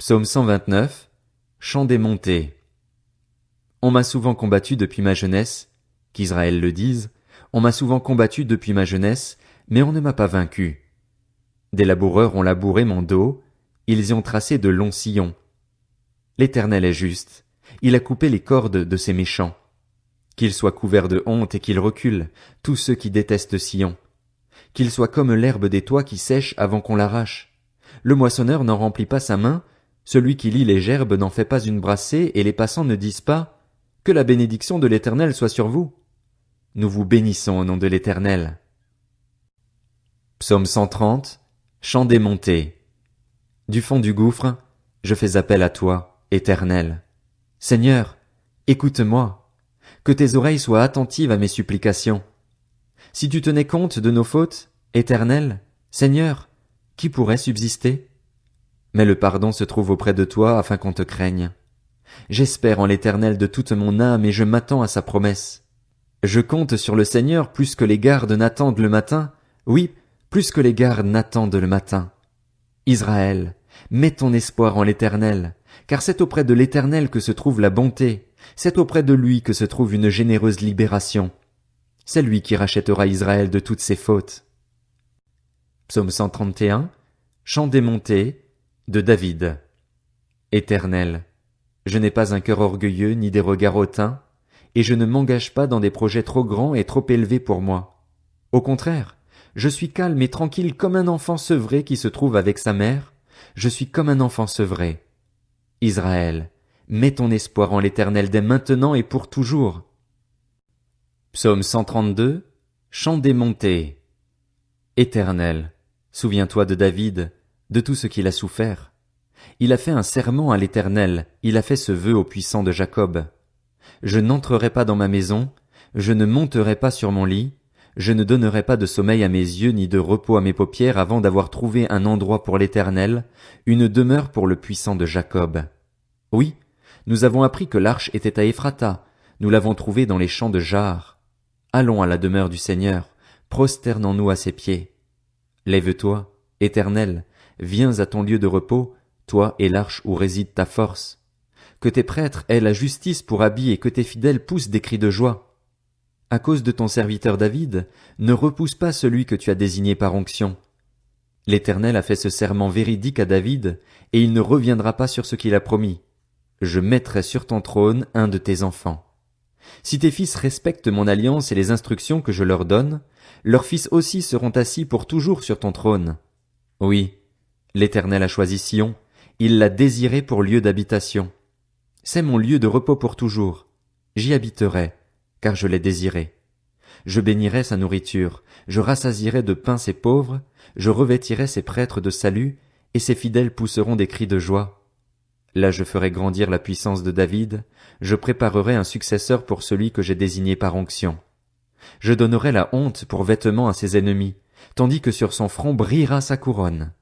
Psaume 129, chant des montées. On m'a souvent combattu depuis ma jeunesse, qu'Israël le dise, on m'a souvent combattu depuis ma jeunesse, mais on ne m'a pas vaincu. Des laboureurs ont labouré mon dos, ils y ont tracé de longs sillons. L'Éternel est juste, il a coupé les cordes de ces méchants. Qu'ils soient couverts de honte et qu'ils reculent, tous ceux qui détestent Sion. Qu'ils soient comme l'herbe des toits qui sèche avant qu'on l'arrache. Le moissonneur n'en remplit pas sa main, celui qui lie les gerbes n'en fait pas une brassée, et les passants ne disent pas « Que la bénédiction de l'Éternel soit sur vous ». Nous vous bénissons au nom de l'Éternel. Psaume 130, chant des montées. Du fond du gouffre, je fais appel à toi, Éternel. Seigneur, écoute-moi. Que tes oreilles soient attentives à mes supplications. Si tu tenais compte de nos fautes, Éternel, Seigneur, qui pourrait subsister? Mais le pardon se trouve auprès de toi afin qu'on te craigne. J'espère en l'Éternel de toute mon âme et je m'attends à sa promesse. Je compte sur le Seigneur plus que les gardes n'attendent le matin. Oui, plus que les gardes n'attendent le matin. Israël, mets ton espoir en l'Éternel, car c'est auprès de l'Éternel que se trouve la bonté, c'est auprès de lui que se trouve une généreuse libération. C'est lui qui rachètera Israël de toutes ses fautes. Psaume 131, chant des montées, de David. Éternel, je n'ai pas un cœur orgueilleux ni des regards hautains, et je ne m'engage pas dans des projets trop grands et trop élevés pour moi. Au contraire, je suis calme et tranquille comme un enfant sevré qui se trouve avec sa mère, je suis comme un enfant sevré. Israël, mets ton espoir en l'Éternel dès maintenant et pour toujours. Psaume 132, chant des montées. Éternel, souviens-toi de David, de tout ce qu'il a souffert. Il a fait un serment à l'Éternel, il a fait ce vœu au puissant de Jacob. Je n'entrerai pas dans ma maison, je ne monterai pas sur mon lit, je ne donnerai pas de sommeil à mes yeux ni de repos à mes paupières avant d'avoir trouvé un endroit pour l'Éternel, une demeure pour le puissant de Jacob. Oui, nous avons appris que l'arche était à Ephrata, nous l'avons trouvée dans les champs de Jaar. Allons à la demeure du Seigneur, prosternons-nous à ses pieds. Lève-toi, Éternel, viens à ton lieu de repos, toi et l'arche où réside ta force. Que tes prêtres aient la justice pour habit et que tes fidèles poussent des cris de joie. À cause de ton serviteur David, ne repousse pas celui que tu as désigné par onction. L'Éternel a fait ce serment véridique à David, et il ne reviendra pas sur ce qu'il a promis. Je mettrai sur ton trône un de tes enfants. Si tes fils respectent mon alliance et les instructions que je leur donne, leurs fils aussi seront assis pour toujours sur ton trône. Oui, l'Éternel a choisi Sion, il l'a désiré pour lieu d'habitation. C'est mon lieu de repos pour toujours. J'y habiterai, car je l'ai désiré. Je bénirai sa nourriture, je rassasierai de pain ses pauvres, je revêtirai ses prêtres de salut, et ses fidèles pousseront des cris de joie. Là je ferai grandir la puissance de David, je préparerai un successeur pour celui que j'ai désigné par onction. Je donnerai la honte pour vêtement à ses ennemis, tandis que sur son front brillera sa couronne.